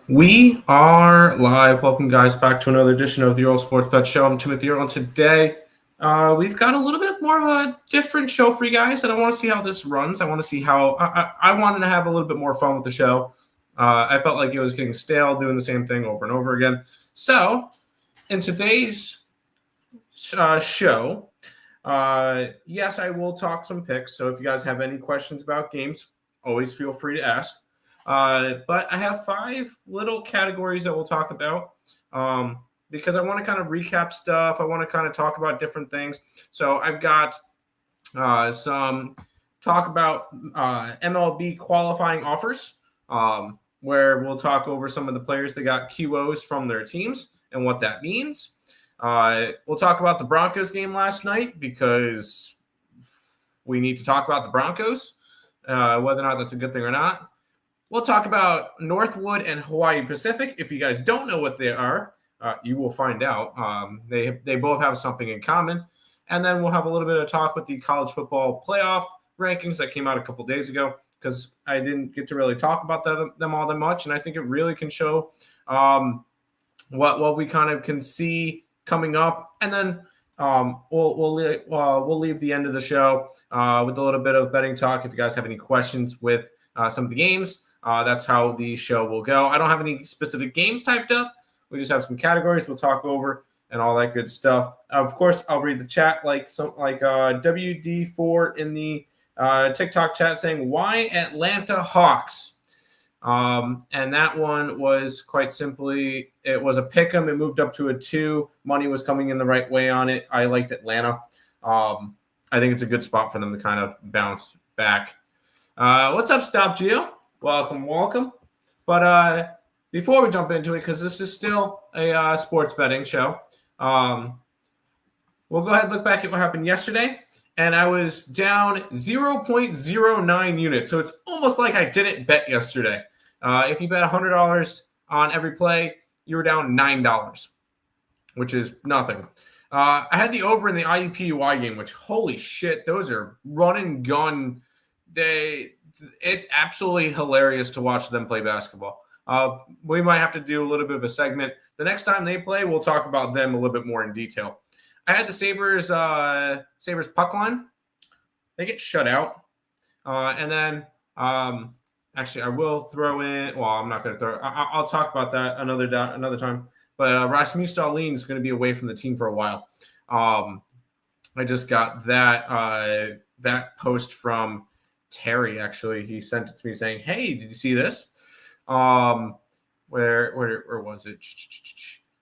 We are live. Welcome, guys, back to another edition of the Earle Sports Bet Show. I'm Timothy Earle, and today we've got a little bit more of a different show for you guys, and I want to see how this runs. I want to see how I wanted to have a little bit more fun with the show. I felt like it was getting stale, doing the same thing over and over again. So, in today's show, yes, I will talk some picks. So, if you guys have any questions about games, always feel free to ask. But I have 5 little categories that we'll talk about because I want to kind of recap stuff. I want to kind of talk about different things. So I've got some talk about MLB qualifying offers, where we'll talk over some of the players that got QOs from their teams and what that means. We'll talk about the Broncos game last night because we need to talk about the Broncos, whether or not that's a good thing or not. We'll talk about Northwood and Hawaii Pacific. If you guys don't know what they are, you will find out. They both have something in common. And then we'll have a little bit of talk with the college football playoff rankings that came out a couple days ago because I didn't get to really talk about them all that much. And I think it really can show what we kind of can see coming up. And then we'll leave the end of the show with a little bit of betting talk. If you guys have any questions with some of the games, that's how the show will go. I don't have any specific games typed up. We just have some categories we'll talk over and all that good stuff. Of course, I'll read the chat like WD4 in the TikTok chat saying, "Why Atlanta Hawks?" And that one was quite simply, it was a pick 'em. It moved up to a 2. Money was coming in the right way on it. I liked Atlanta. I think it's a good spot for them to kind of bounce back. What's up, Stop Geo? Welcome. But before we jump into it, because this is still a sports betting show, we'll go ahead and look back at what happened yesterday. And I was down 0.09 units. So it's almost like I didn't bet yesterday. If you bet $100 on every play, you were down $9, which is nothing. I had the over in the IUPUI game, which, holy shit, those are run and gun. It's absolutely hilarious to watch them play basketball. We might have to do a little bit of a segment. The next time they play, we'll talk about them a little bit more in detail. I had the Sabres puck line. They get shut out. And then actually I will throw in, well, I'm not going to throw, I'll talk about that another time. But Rasmus Dahlin is going to be away from the team for a while. I just got that post from Terry. Actually, he sent it to me saying, "Hey, did you see this?" Where was it?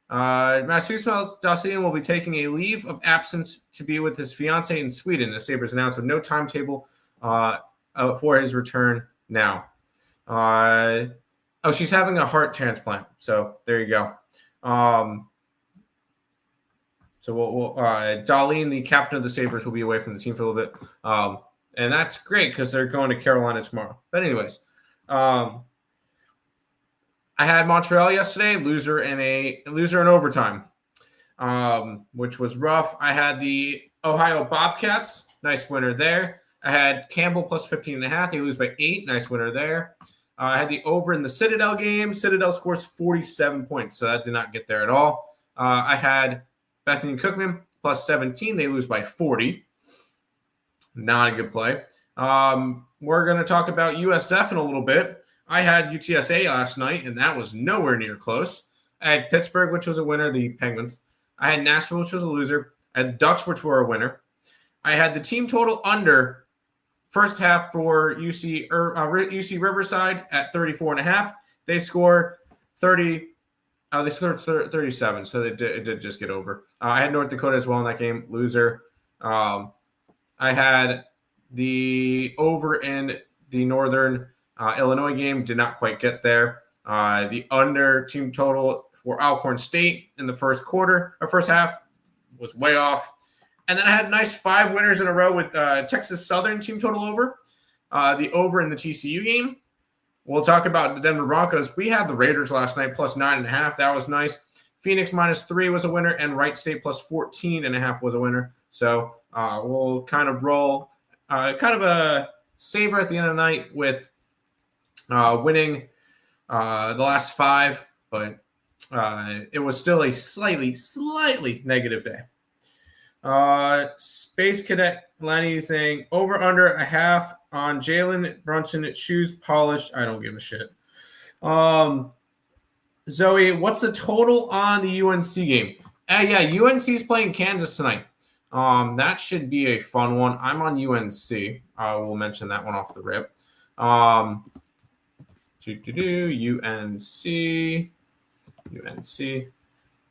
Rasmus Dahlin will be taking a leave of absence to be with his fiancée in Sweden. The Sabres announced with no timetable for his return now. She's having a heart transplant. So there you go. So Dahlin, the captain of the Sabres, will be away from the team for a little bit. And that's great because they're going to Carolina tomorrow. But anyways, I had Montreal yesterday, loser in overtime, which was rough. I had the Ohio Bobcats, nice winner there. I had Campbell plus 15.5. They lose by 8, nice winner there. I had the over in the Citadel game. Citadel scores 47 points, so that did not get there at all. I had Bethany and Cookman plus 17. They lose by 40. Not a good play. We're going to talk about USF in a little bit. I had UTSA last night, and that was nowhere near close. I had Pittsburgh, which was a winner, the Penguins. I had Nashville, which was a loser. I had the Ducks, which were a winner. I had the team total under first half for UC Riverside at 34.5. They score 30. They scored 37, so it did just get over. I had North Dakota as well in that game, loser. I had the over in the Northern Illinois game, did not quite get there. The under team total for Alcorn State in the first half was way off. And then I had nice 5 winners in a row with Texas Southern team total over. The over in the TCU game. We'll talk about the Denver Broncos. We had the Raiders last night plus 9.5. That was nice. Phoenix minus 3 was a winner, and Wright State plus 14.5 was a winner. So we'll kind of roll kind of a saver at the end of the night with winning the last 5, but it was still a slightly negative day. Space Cadet Lenny saying over under a half on Jalen Brunson shoes polished. I don't give a shit. Zoe, what's the total on the UNC game? Yeah, UNC is playing Kansas tonight. That should be a fun one. I'm on UNC. I will mention that one off the rip. UNC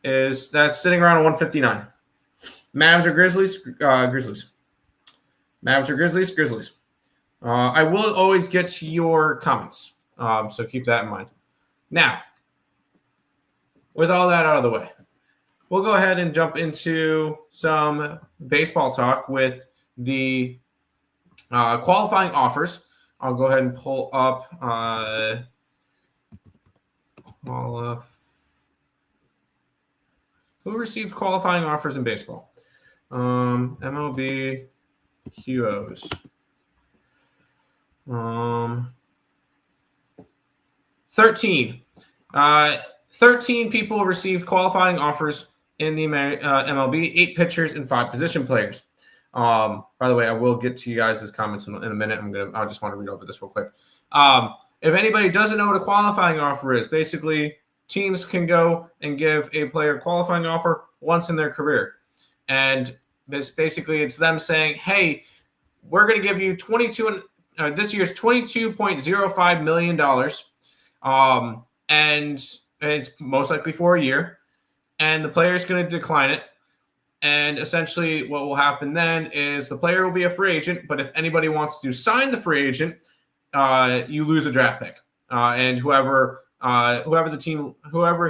is that's sitting around 159. Mavs or Grizzlies? Grizzlies. Mavs or Grizzlies? Grizzlies. I will always get to your comments, so keep that in mind. Now, with all that out of the way, we'll go ahead and jump into some baseball talk with the qualifying offers. I'll go ahead and pull up who received qualifying offers in baseball. MLB QOs. 13. 13 people received qualifying offers in the MLB, 8 pitchers and 5 position players. By the way, I will get to you guys' comments in a minute. I just want to read over this real quick. If anybody doesn't know what a qualifying offer is, basically teams can go and give a player a qualifying offer once in their career. And basically it's them saying, hey, we're going to give you this year's $22.05 million. And it's most likely for a year. And the player is going to decline it. And essentially what will happen then is the player will be a free agent. But if anybody wants to sign the free agent, you lose a draft pick. And whoever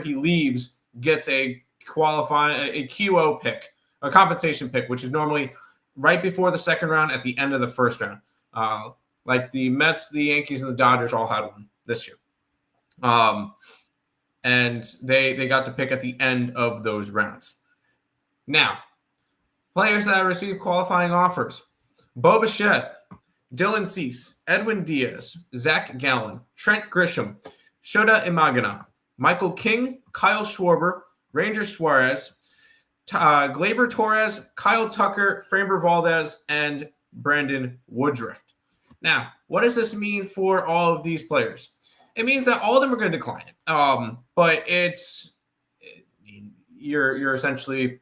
he leaves gets a QO pick, a compensation pick, which is normally right before the second round at the end of the first round. Like the Mets, the Yankees, and the Dodgers all had one this year. And they got to pick at the end of those rounds. Now, players that received qualifying offers: Bo Bichette, Dylan Cease, Edwin Diaz, Zach Gallen, Trent Grisham, Shota Imagina, Michael King, Kyle Schwarber, Ranger Suarez, Gleyber Torres, Kyle Tucker, Framber Valdez, and Brandon Woodruff. Now, what does this mean for all of these players? It means that all of them are going to decline it. But you're essentially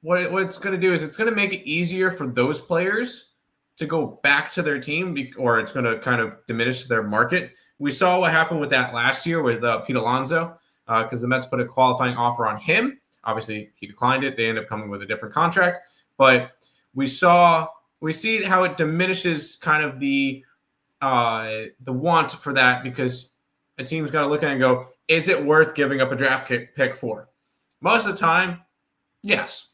what it's going to do is it's going to make it easier for those players to go back to their team, or it's going to kind of diminish their market. We saw what happened with that last year with Pete Alonso, because the Mets put a qualifying offer on him. Obviously, he declined it. They ended up coming with a different contract. But we see how it diminishes kind of the want for that, because a team's got to look at it and go, is it worth giving up a draft pick for? Most of the time, yes.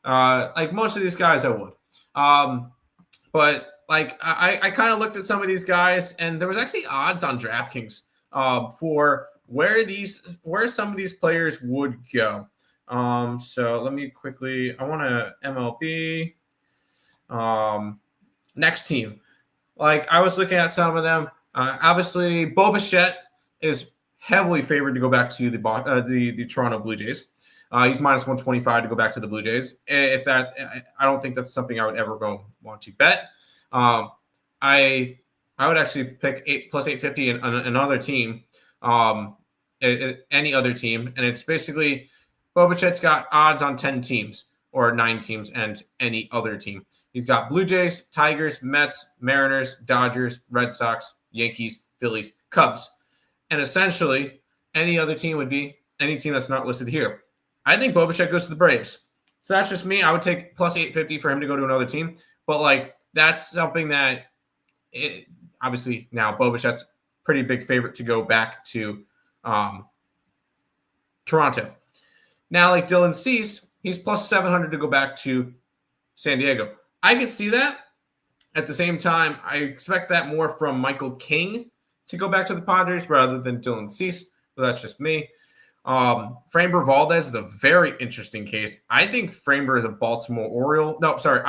Like most of these guys, I would. But like I kind of looked at some of these guys, and there was actually odds on DraftKings for where some of these players would go. So let me quickly. I want to MLB next team. Like I was looking at some of them. Obviously, Bo Bichette is heavily favored to go back to the Toronto Blue Jays. He's minus 125 to go back to the Blue Jays. I don't think that's something I would ever want to bet. I would actually pick plus 850 in another team, any other team, and it's basically Bo Bichette's got odds on 10 teams or 9 teams and any other team. He's got Blue Jays, Tigers, Mets, Mariners, Dodgers, Red Sox, Yankees, Phillies, Cubs, and essentially any other team would be any team that's not listed here. I think Bo Bichette goes to the Braves. So that's just me. I would take plus 850 for him to go to another team. But, like, that's something that obviously now Bo Bichette's pretty big favorite to go back to Toronto. Now, like Dylan Cease, he's plus 700 to go back to San Diego. I could see that. At the same time, I expect that more from Michael King to go back to the Padres rather than Dylan Cease. But that's just me. Framber Valdez is a very interesting case. I think Framber is a Baltimore Oriole. No, sorry.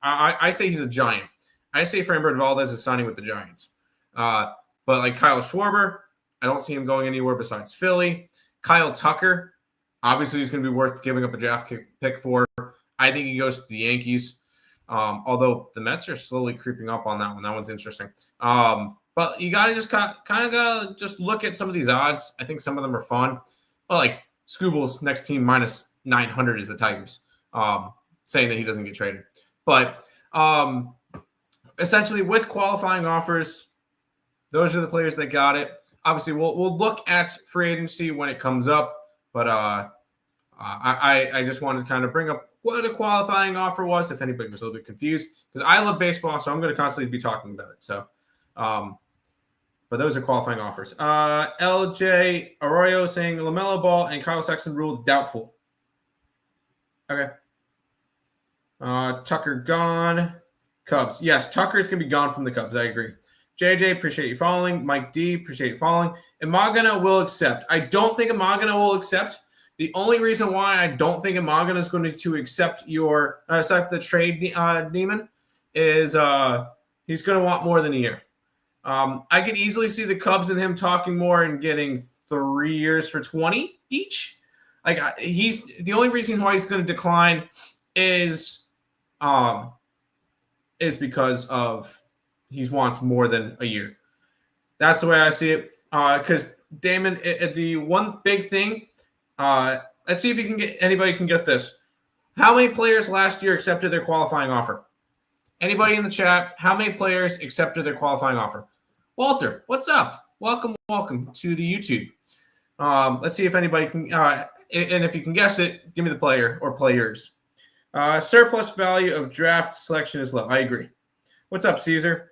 I say he's a Giant. I say Framber Valdez is signing with the Giants. But like Kyle Schwarber, I don't see him going anywhere besides Philly. Kyle Tucker, obviously he's going to be worth giving up a draft pick for. I think he goes to the Yankees. Although the Mets are slowly creeping up on that one. That one's interesting. But you got to just kind of gotta just look at some of these odds. I think some of them are fun. But like Scooble's next team minus 900 is the Tigers, saying that he doesn't get traded. But essentially with qualifying offers, those are the players that got it. Obviously, we'll look at free agency when it comes up. But I just wanted to kind of bring up what a qualifying offer was, if anybody was a little bit confused, because I love baseball, so I'm going to constantly be talking about it. So, but those are qualifying offers. LJ Arroyo saying LaMelo Ball and Kyle Sexton ruled doubtful. Okay. Tucker gone. Cubs. Yes, Tucker's going to be gone from the Cubs. I agree. JJ, appreciate you following. Mike D, appreciate you following. Imagana will accept. I don't think Imagana will accept. The only reason why I don't think Imagana is going to accept the trade demon is he's going to want more than a year. I could easily see the Cubs and him talking more and getting 3 years for 20 each. Like he's the only reason why he's going to decline is because of he wants more than a year. That's the way I see it. Because Damon, the one big thing. Let's see if anybody can get this. How many players last year accepted their qualifying offer? Anybody in the chat? How many players accepted their qualifying offer? Walter, what's up? Welcome to the YouTube. Let's see if anybody can. And if you can guess it, give me the player or players. Surplus value of draft selection is low. I agree. What's up, Caesar?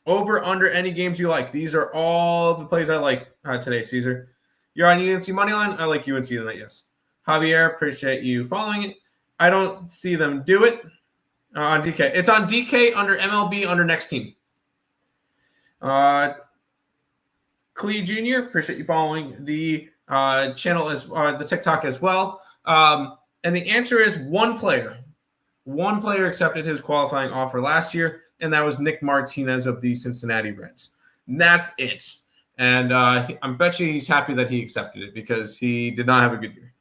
Over, under, any games you like. These are all the plays I like today, Caesar. You're on UNC Moneyline? I like UNC tonight, yes. Javier, appreciate you following it. I don't see them do it on DK. It's on DK under MLB under next team. Clee Jr., appreciate you following the channel as the TikTok as well. And the answer is one player. One player accepted his qualifying offer last year, and that was Nick Martinez of the Cincinnati Reds. And that's it. And I bet you he's happy that he accepted it because he did not have a good year.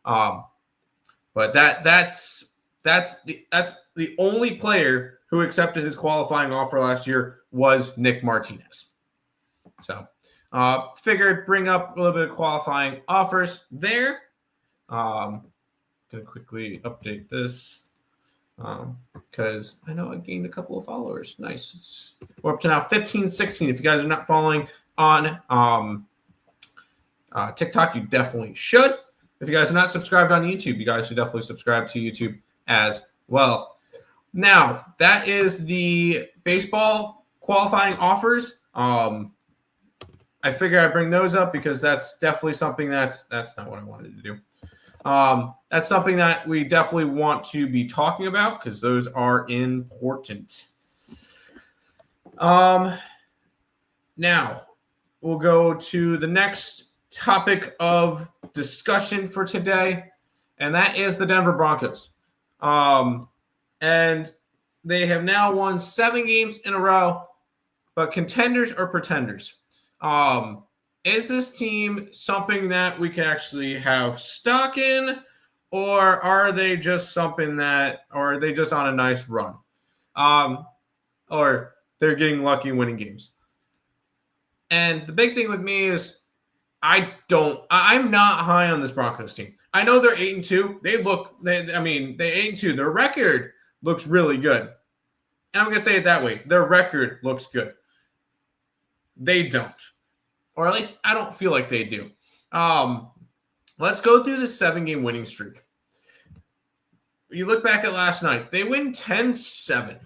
But that's the only player who accepted his qualifying offer last year was Nick Martinez. So figured bring up a little bit of qualifying offers there. Gonna quickly update this because I know I gained a couple of followers. Nice. We're up to now 15, 16. If you guys are not following on TikTok, you definitely should. If you guys are not subscribed on YouTube, you guys should definitely subscribe to YouTube as well. Now, that is the baseball qualifying offers. I figure I bring those up because that's definitely something that's not what I wanted to do. That's something that we definitely want to be talking about because those are important. Now, we'll go to the next topic of discussion for today, and that is the Denver Broncos. And they have now won 7 games in a row, but contenders or pretenders? Is this team something that we can actually have stock in, or are they just something that, or are they just on a nice run? Or they're getting lucky winning games? And the big thing with me is I'm not high on this Broncos team. I know they're 8-2. They're 8-2. Their record looks really good. And I'm going to say it that way. Their record looks good. They don't. Or at least I don't feel like they do. Let's go through the 7-game winning streak. You look back at last night. They win 10-7.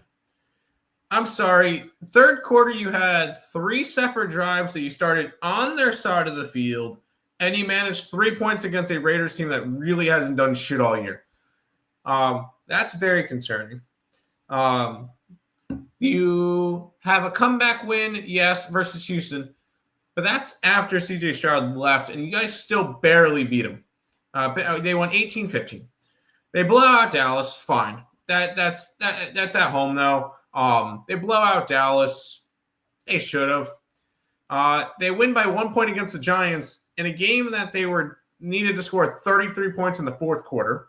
I'm sorry. Third quarter, you had 3 separate drives that you started on their side of the field, and you managed 3 points against a Raiders team that really hasn't done shit all year. That's very concerning. You have a comeback win, yes, versus Houston, but that's after C.J. Stroud left, and you guys still barely beat them. They won 18-15. They blow out Dallas, fine. That's at home though. They blow out Dallas. They should have. They win by 1 point against the Giants in a game that they were needed to score 33 points in the fourth quarter.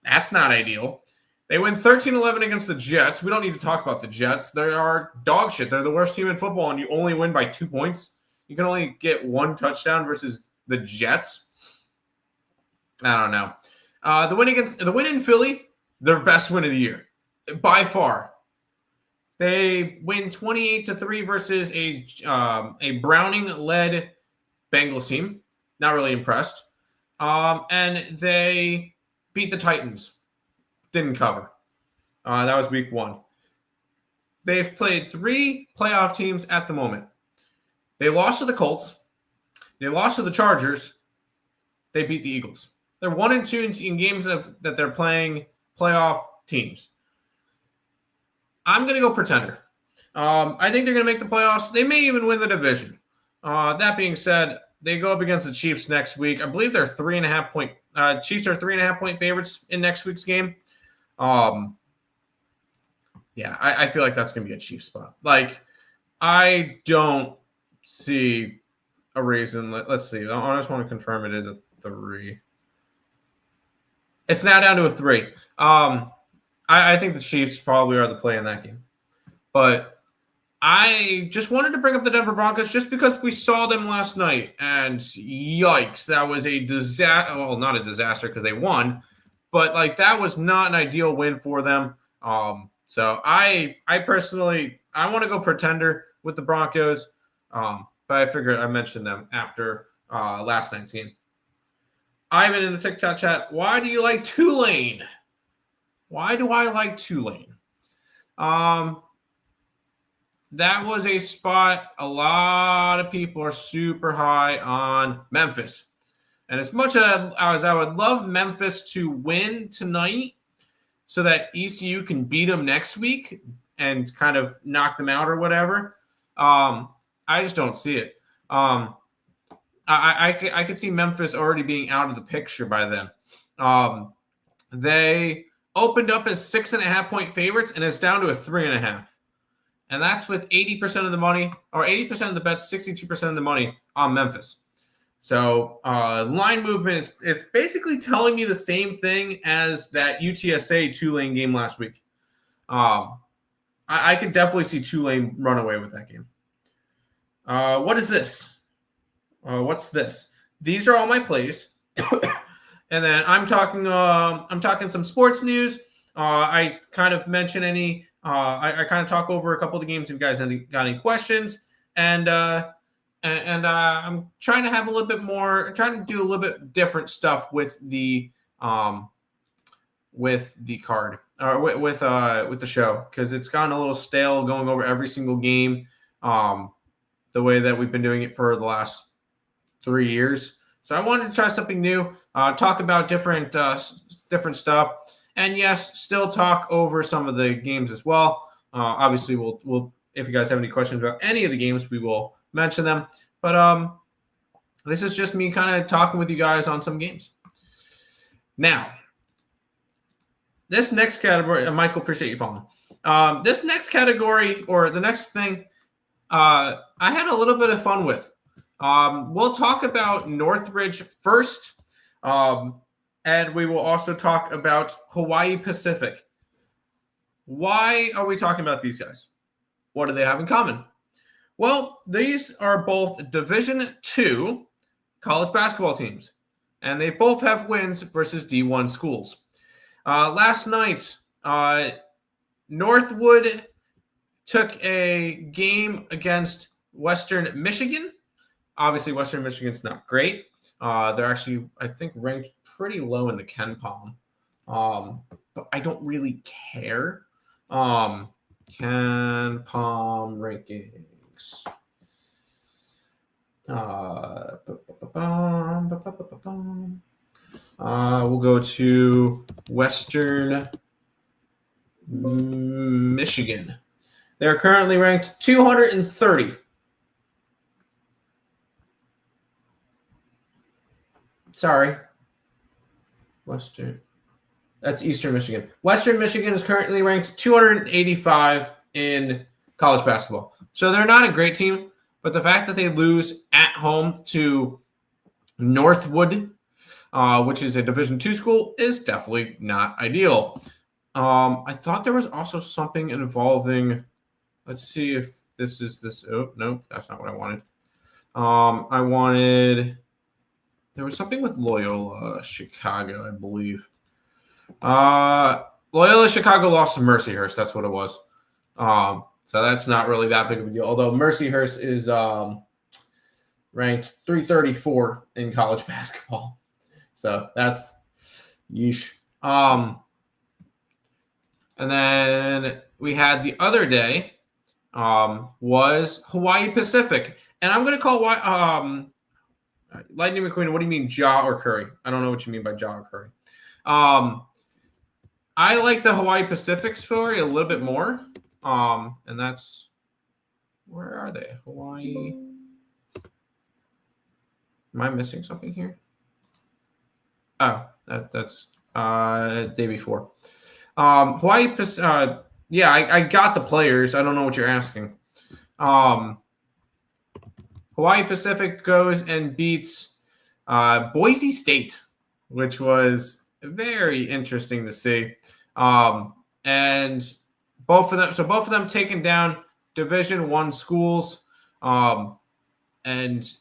That's not ideal. They win 13-11 against the Jets. We don't need to talk about the Jets. They are dog shit. They're the worst team in football, and you only win by 2 points. You can only get 1 touchdown versus the Jets. I don't know. The win in Philly, their best win of the year, by far. They win 28-3 versus a Browning-led Bengals team. Not really impressed. And they beat the Titans. Didn't cover. That was week 1. They've played 3 playoff teams at the moment. They lost to the Colts. They lost to the Chargers. They beat the Eagles. They're 1-2 in games that they're playing playoff teams. I'm going to go pretender. I think they're going to make the playoffs. They may even win the division. That being said, they go up against the Chiefs next week. I believe they're 3.5 point. Chiefs are 3.5 point favorites in next week's game. I feel like that's going to be a Chiefs spot. Like, I don't see a reason. Let's see. I just want to confirm it is a 3. It's now down to a 3. I think the Chiefs probably are the play in that game. But I just wanted to bring up the Denver Broncos just because we saw them last night. And yikes, that was a disaster. Well, not a disaster because they won. But, like, that was not an ideal win for them. So I personally, I want to go pretender with the Broncos. But I figured I mentioned them after last night's game. Ivan in the TikTok chat, why do you like Tulane? Why do I like Tulane? That was a spot a lot of people are super high on Memphis. And as much as I would love Memphis to win tonight so that ECU can beat them next week and kind of knock them out or whatever, I just don't see it. I could see Memphis already being out of the picture by then. They opened up as 6.5 point favorites, and it's down to a 3.5. And that's with 80% of the money, or 80% of the bets, 62% of the money on Memphis. So line movement is basically telling me the same thing as that UTSA Tulane game last week. I could definitely see Tulane run away with that game. What is this? What's this? These are all my plays. And then I'm talking some sports news. I kind of mention I kind of talk over a couple of the games if you guys got any questions. And I'm trying to have a little bit more, trying to do a little bit different stuff with the card or with the show, because it's gotten a little stale going over every single game the way that we've been doing it for the last 3 years. So I wanted to try something new, talk about different stuff, and yes, still talk over some of the games as well. Obviously, we'll if you guys have any questions about any of the games, we will mention them. But this is just me kind of talking with you guys on some games. Now, this next category, Michael, appreciate you following. This next category, or the next thing, I had a little bit of fun with. We'll talk about Northridge first, and we will also talk about Hawaii Pacific. Why are we talking about these guys? What do they have in common? Well, these are both Division II college basketball teams, and they both have wins versus D1 schools. Last night, Northwood took a game against Western Michigan. Obviously, Western Michigan's not great. They're actually, I think, ranked pretty low in the KenPom. But I don't really care. KenPom rankings. We'll go to Western Michigan. They're currently ranked 230. Sorry. That's Eastern Michigan. Western Michigan is currently ranked 285 in college basketball. So they're not a great team, but the fact that they lose at home to Northwood, which is a Division II school, is definitely not ideal. I thought there was also something involving, let's see if this is this. Oh, no, that's not what I wanted. There was something with Loyola Chicago, I believe. Loyola Chicago lost to Mercyhurst. That's what it was. So that's not really that big of a deal. Although Mercyhurst is ranked 334 in college basketball. So that's yeesh. And then we had the other day was Hawaii Pacific. And I'm going to call Lightning McQueen, what do you mean, Ja or Curry? I don't know what you mean by Ja or Curry. I like the Hawaii Pacific story a little bit more. And that's, where are they? Hawaii. Am I missing something here? Oh, that's day before. Hawaii Pacific, yeah, I got the players. I don't know what you're asking. Hawaii Pacific goes and beats Boise State, which was very interesting to see. And both of them taking down Division I schools, and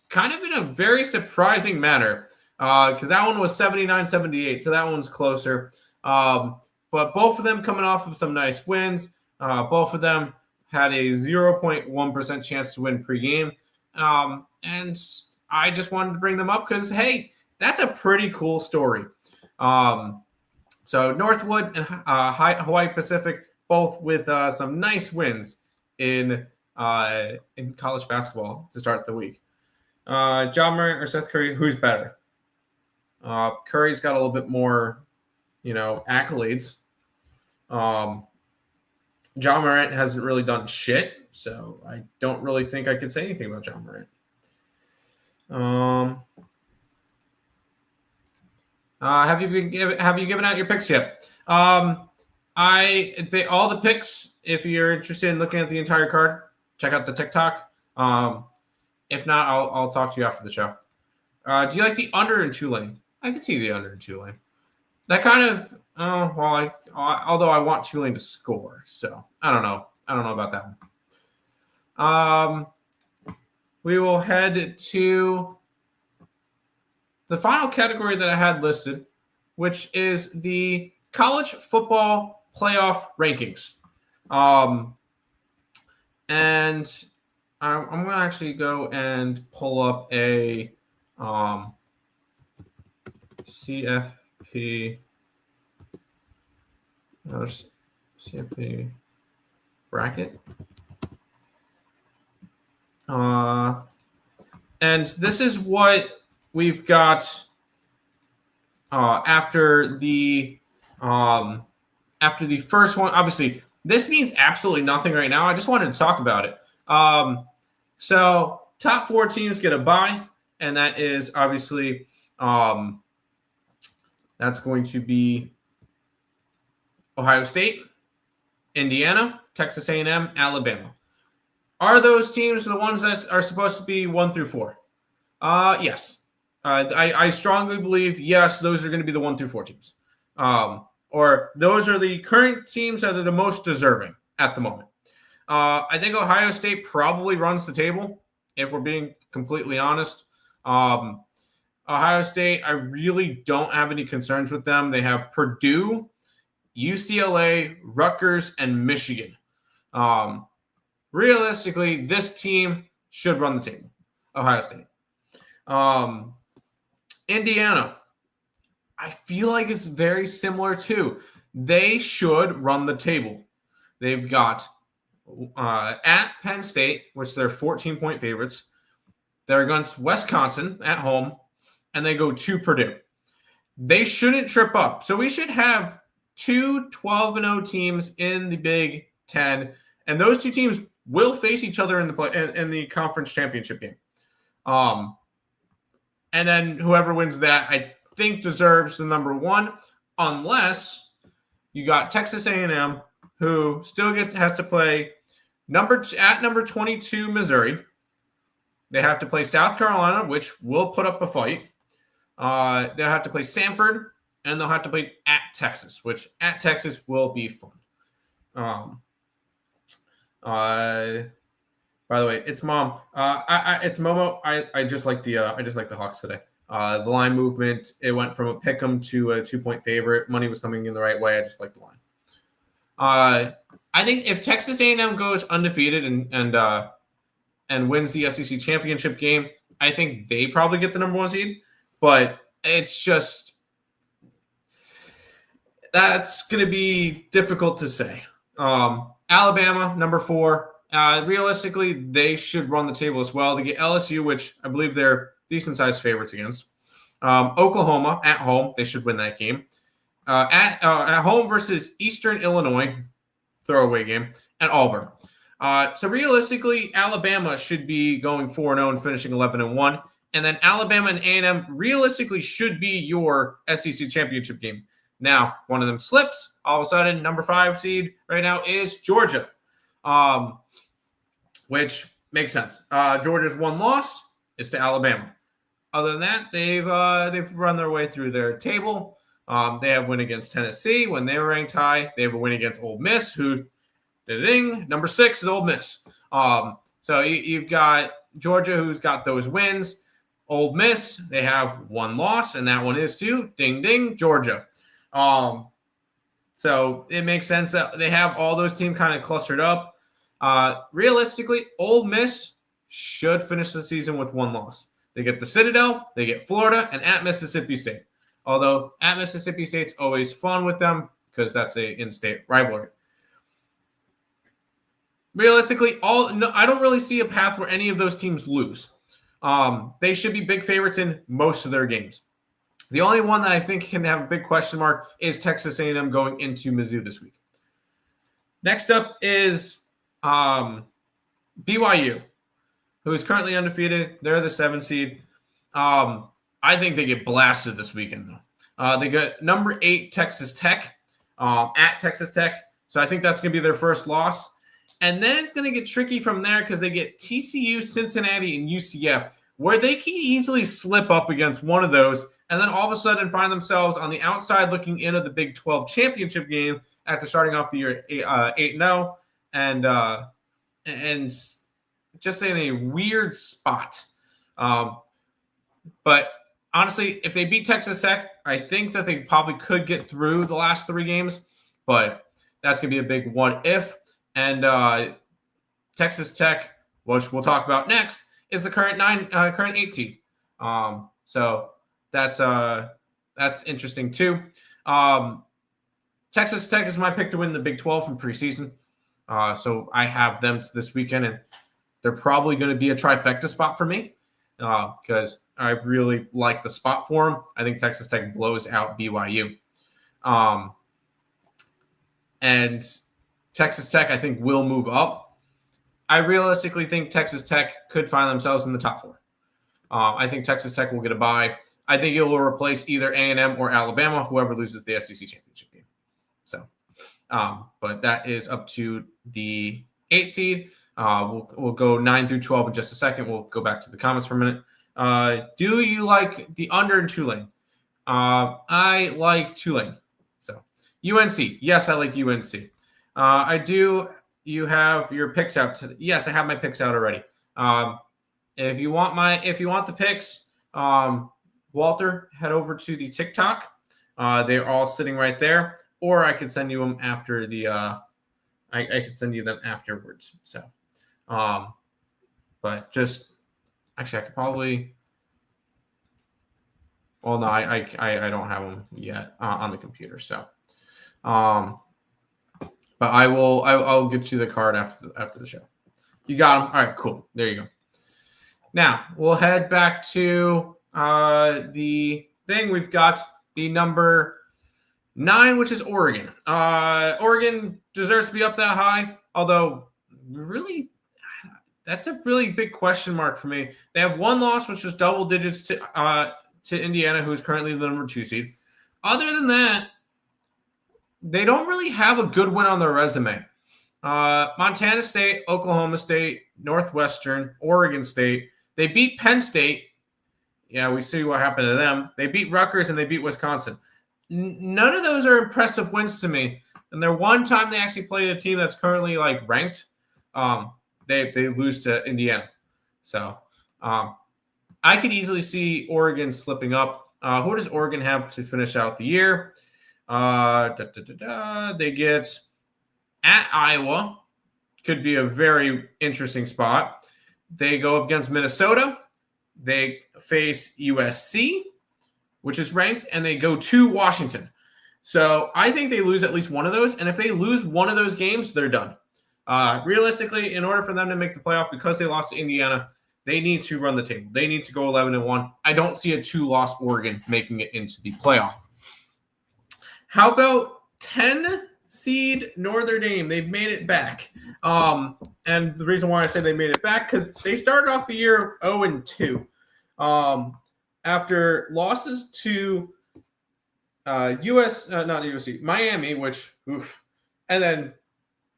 kind of in a very surprising manner, because that one was 79-78, so that one's closer. But both of them coming off of some nice wins. Both of them had a 0.1% chance to win pregame. And I just wanted to bring them up because, hey, that's a pretty cool story. So Northwood and Hawaii Pacific, both with some nice wins in college basketball to start the week. John Morant or Seth Curry, who's better? Curry's got a little bit more, accolades. John Morant hasn't really done shit, so I don't really think I could say anything about John Morant. Have you given out your picks yet? All the picks. If you're interested in looking at the entire card, check out the TikTok. If not, I'll talk to you after the show. Do you like the under in Tulane? I can see the under in Tulane. That kind of, although I want Tulane to score, so I don't know. I don't know about that one. We will head to the final category that I had listed, which is the college football playoff rankings. And I'm going to actually go and pull up a CFP bracket. And this is what we've got after the first one. Obviously, this means absolutely nothing right now. I just wanted to talk about it. So top 4 teams get a bye, and that is obviously that's going to be Ohio State, Indiana, Texas A&M, Alabama. Are those teams the ones that are supposed to be 1 through 4? Yes. I strongly believe, yes, those are going to be the 1 through 4 teams. Or those are the current teams that are the most deserving at the moment. I think Ohio State probably runs the table, if we're being completely honest. Ohio State, I really don't have any concerns with them. They have Purdue, UCLA, Rutgers, and Michigan. Realistically, this team should run the table. Ohio State. Indiana, I feel like it's very similar too. They should run the table. They've got at Penn State, which they're 14-point favorites. They're against Wisconsin at home, and they go to Purdue. They shouldn't trip up. So we should have 2 12-0 teams in the Big Ten, and those 2 teams will face each other in the conference championship game. And then whoever wins that, I think, deserves the number 1, unless you got Texas A&M, who still has to play At number 22, Missouri. They have to play South Carolina, which will put up a fight. They'll have to play Samford, and they'll have to play at Texas, which at Texas will be fun. By the way, it's Mom. It's Momo. I just like the Hawks today. The line movement, it went from a pick'em to a 2-point favorite. Money was coming in the right way. I just like the line. I think if Texas A&M goes undefeated and wins the SEC championship game, I think they probably get the number 1 seed. But it's just that's going to be difficult to say. Alabama, number 4. Realistically, they should run the table as well. They get LSU, which I believe they're decent-sized favorites against. Oklahoma at home, they should win that game. At home versus Eastern Illinois, throwaway game, and Auburn. So realistically, Alabama should be going 4-0 and finishing 11-1. And then Alabama and A&M realistically should be your SEC championship game. Now, one of them slips. All of a sudden, number 5 seed right now is Georgia, which makes sense. Georgia's one loss is to Alabama. Other than that, they've run their way through their table. They have a win against Tennessee when they were ranked high. They have a win against Ole Miss, who number 6 is Ole Miss. So you've got Georgia, who's got those wins. Ole Miss, they have one loss, and that one is to Georgia. So it makes sense that they have all those teams kind of clustered up. Realistically, Ole Miss should finish the season with one loss. They get the Citadel, they get Florida, and at Mississippi State. Although at Mississippi State's always fun with them because that's a in-state rivalry. Realistically, I don't really see a path where any of those teams lose. They should be big favorites in most of their games. The only one that I think can have a big question mark is Texas A&M going into Mizzou this week. Next up is BYU, who is currently undefeated. They're the 7 seed. I think they get blasted this weekend, though. They got number 8 Texas Tech at Texas Tech. So I think that's going to be their first loss. And then it's going to get tricky from there because they get TCU, Cincinnati, and UCF, where they can easily slip up against one of those and then all of a sudden find themselves on the outside looking into the Big 12 championship game after starting off the year 8-0 and just in a weird spot. But honestly, if they beat Texas Tech, I think that they probably could get through the last 3 games, but that's going to be a big what if. And Texas Tech, which we'll talk about next, is the current 8 seed. So that's interesting too. Texas Tech is my pick to win the Big 12 from preseason. So I have them this weekend, and they're probably going to be a trifecta spot for me because I really like the spot for them. I think Texas Tech blows out BYU. And Texas Tech, I think, will move up. I realistically think Texas Tech could find themselves in the top 4. I think Texas Tech will get a bye. I think it will replace either A&M or Alabama, whoever loses the SEC championship game. So, but that is up to the 8 seed. We'll go 9 through 12 in just a second. We'll go back to the comments for a minute. Do you like the under in Tulane? I like Tulane. So, UNC. Yes, I like UNC. I do. You have your picks out. Yes, I have my picks out already. If you want the picks, Walter, head over to the TikTok. They're all sitting right there, or I could send you them after the. I could send you them afterwards. So, but just actually, I could probably. Well, no, I don't have them yet on the computer. So, but I'll get you the card after the show. You got them. All right, cool. There you go. Now we'll head back to the thing. We've got the number 9, which is Oregon. Oregon deserves to be up that high, although really that's a really big question mark for me. They have one loss, which was double digits to Indiana, who is currently the number 2 seed. Other than that, they don't really have a good win on their resume. Montana State, Oklahoma State, Northwestern, Oregon State. They beat Penn State. Yeah, we see what happened to them. They beat Rutgers and they beat Wisconsin. None of those are impressive wins to me. And the one time they actually played a team that's currently like ranked, they lose to Indiana. So I could easily see Oregon slipping up. Who does Oregon have to finish out the year? They get at Iowa. Could be a very interesting spot. They go up against Minnesota. They face USC, which is ranked, and they go to Washington. So I think they lose at least one of those. And if they lose one of those games, they're done. Realistically, in order for them to make the playoff, because they lost to Indiana, they need to run the table. They need to go 11-1. I don't see a 2-loss Oregon making it into the playoff. How about 10 seed Notre Dame? They've made it back. And the reason why I say they made it back, because they started off the year 0-2. After losses to not USC, Miami, which oof, and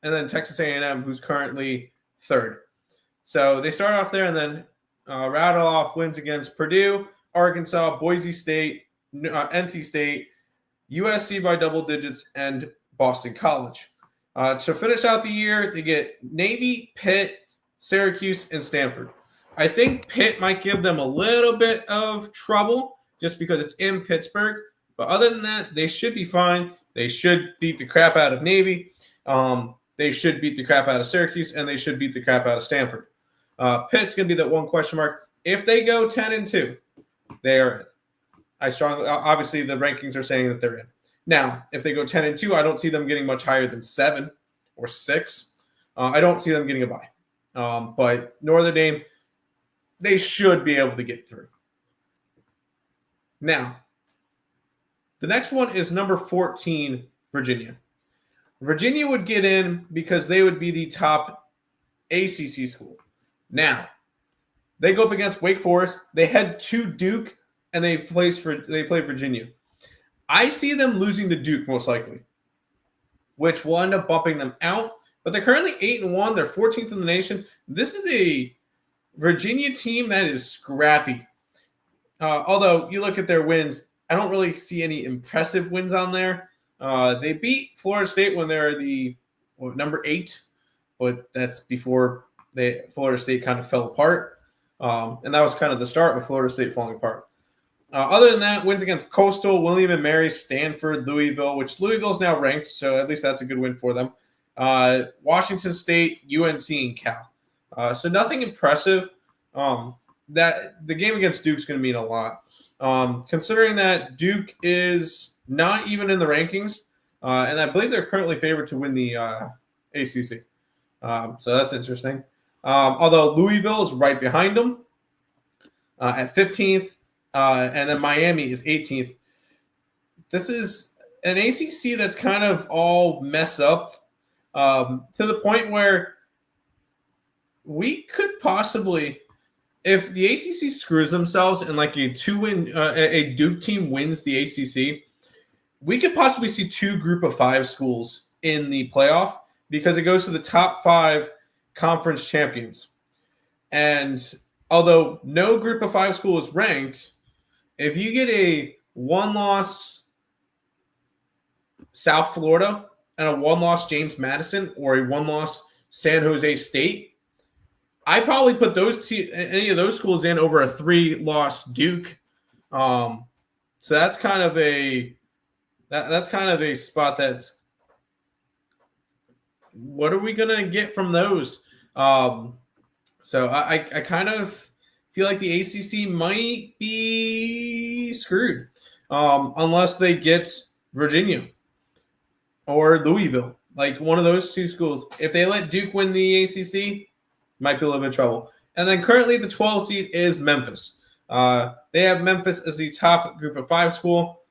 then Texas A&M, who's currently third. So they start off there and then rattle off wins against Purdue, Arkansas, Boise State, NC State, USC by double digits, and Boston College. To finish out the year, they get Navy, Pitt, Syracuse, and Stanford. I think Pitt might give them a little bit of trouble just because it's in Pittsburgh. But other than that, they should be fine. They should beat the crap out of Navy. They should beat the crap out of Syracuse, and they should beat the crap out of Stanford. Pitt's going to be that one question mark. If they go 10-2, they are in. Obviously, the rankings are saying that they're in. Now, if they go 10-2, I don't see them getting much higher than 7 or 6. I don't see them getting a bye. But Notre Dame, they should be able to get through. Now, the next one is number 14, Virginia. Virginia would get in because they would be the top ACC school. Now, they go up against Wake Forest. They head to Duke, and they play Virginia. I see them losing to Duke most likely, which will end up bumping them out. But they're currently 8-1. They're 14th in the nation. This is a Virginia team that is scrappy. Although you look at their wins, I don't really see any impressive wins on there. They beat Florida State when they're number 8, but that's before Florida State kind of fell apart. And that was kind of the start with Florida State falling apart. Other than that, wins against Coastal, William & Mary, Stanford, Louisville, which Louisville is now ranked, so at least that's a good win for them. Washington State, UNC, and Cal. So nothing impressive. That the game against Duke is going to mean a lot. Considering that Duke is not even in the rankings, and I believe they're currently favored to win the ACC. So that's interesting. Although Louisville is right behind them at 15th, and then Miami is 18th. This is an ACC that's kind of all messed up to the point where we could possibly, if the ACC screws themselves and like a Duke team wins the ACC, we could possibly see 2 Group of 5 schools in the playoff because it goes to the top 5 conference champions. And although no Group of 5 school is ranked, if you get a 1-loss South Florida and a 1-loss James Madison or a 1-loss San Jose State, I probably put any of those schools in over a 3-loss Duke. So that's kind of a spot that's, what are we gonna get from those? So I kind of feel like the ACC might be screwed unless they get Virginia or Louisville, like one of those 2 schools. If they let Duke win the ACC, might be a little bit of trouble. And then currently the 12 seed is Memphis. They have Memphis as the top Group of 5 school.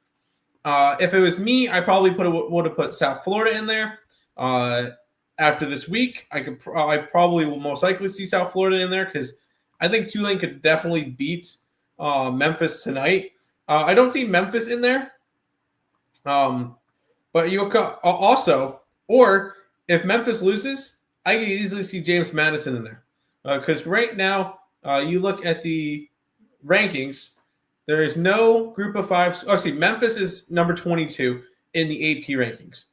If it was me, I probably would have put South Florida in there. After this week, I probably will most likely see South Florida in there because I think Tulane could definitely beat Memphis tonight. I don't see Memphis in there. But you also, or if Memphis loses, I can easily see James Madison in there. Because right now, you look at the rankings, there is no group of five. Actually, Memphis is number 22 in the AP rankings.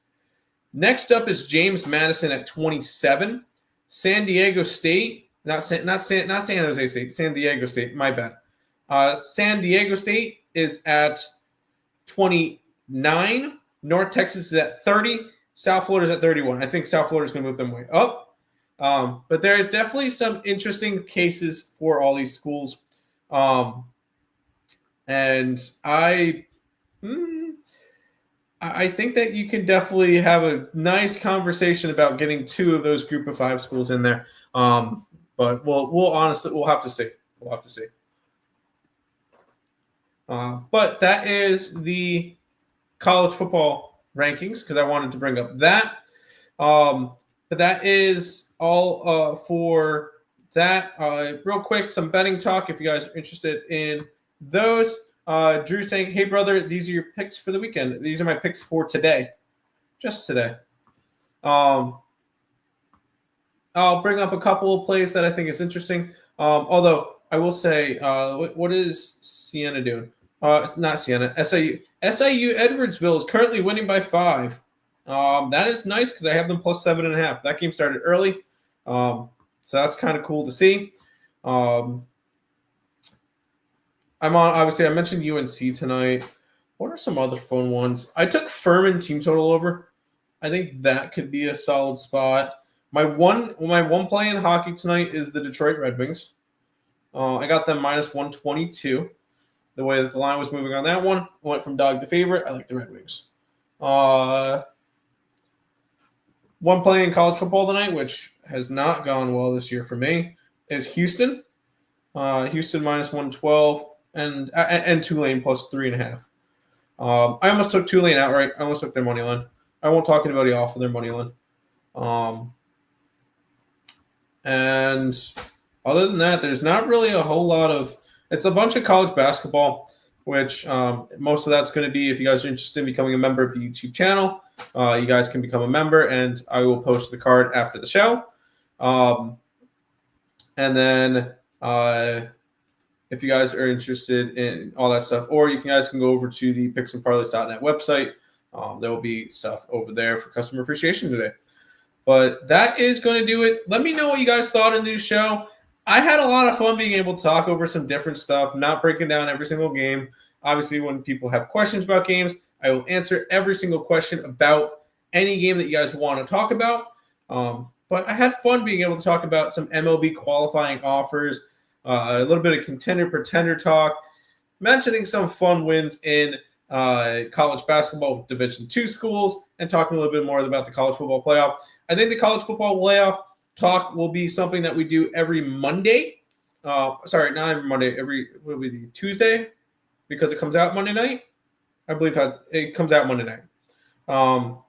Next up is James Madison at 27. San Diego State, not San Jose State, San Diego State, my bad. San Diego State is at 29. North Texas is at 30. South Florida is at 31. I think South Florida is going to move them way up. But there is definitely some interesting cases for all these schools. And I think that you can definitely have a nice conversation about getting two of those group of five schools in there. But we'll have to see. We'll have to see. But that is the college football rankings because I wanted to bring up that. But that is all for that. Real quick, some betting talk if you guys are interested in those. Drew saying, hey, brother, these are your picks for the weekend. These are my picks for today. Just today. I'll bring up a couple of plays that I think is interesting. Although I will say, what is Siena doing? Not Siena. SIU Edwardsville is currently winning by 5. That is nice because I have them plus 7.5. That game started early. So that's kind of cool to see. Obviously, I mentioned UNC tonight. What are some other fun ones? I took Furman team total over. I think that could be a solid spot. My one play in hockey tonight is the Detroit Red Wings. I got them minus 122. The way that the line was moving on that one, went from dog to favorite. I like the Red Wings. One play in college football tonight, which has not gone well this year for me, is Houston. Houston minus 112 and Tulane plus 3.5. I almost took Tulane outright. I almost took their money line. I won't talk anybody off of their money line. And other than that, there's not really a whole lot of. It's a bunch of college basketball, which most of that's going to be. If you guys are interested in becoming a member of the YouTube channel, you guys can become a member, and I will post the card after the show. And then if you guys are interested in all that stuff, or you guys can go over to the picksandparleys.net website. There will be stuff over there for customer appreciation today. But that is going to do it. Let me know what you guys thought of the new show. I had a lot of fun being able to talk over some different stuff, not breaking down every single game. Obviously, when people have questions about games, I will answer every single question about any game that you guys want to talk about. But I had fun being able to talk about some MLB qualifying offers, a little bit of contender-pretender talk, mentioning some fun wins in college basketball Division II schools, and talking a little bit more about the college football playoff. I think the college football playoff talk will be something that we do every Monday. Sorry, not every Monday. Will be Tuesday because it comes out Monday night. I believe it comes out Monday night. So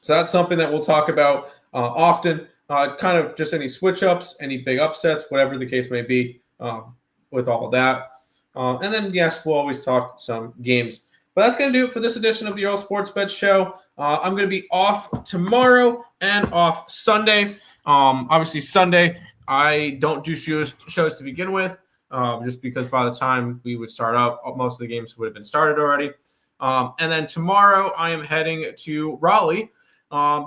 that's something that we'll talk about often. Kind of just any switch ups, any big upsets, whatever the case may be with all of that. And then, yes, we'll always talk some games. But that's going to do it for this edition of the Earle Sports Bet Show. I'm going to be off tomorrow and off Sunday. Obviously, Sunday, I don't do shows to begin with, just because by the time we would start up, most of the games would have been started already. And then tomorrow, I am heading to Raleigh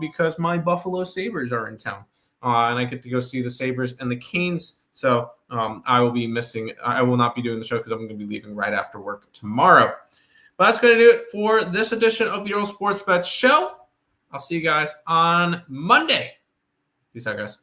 because my Buffalo Sabres are in town. And I get to go see the Sabres and the Canes. So I will not be doing the show because I'm going to be leaving right after work tomorrow. But that's going to do it for this edition of the Earle Sports Bet Show. I'll see you guys on Monday. Peace out, guys.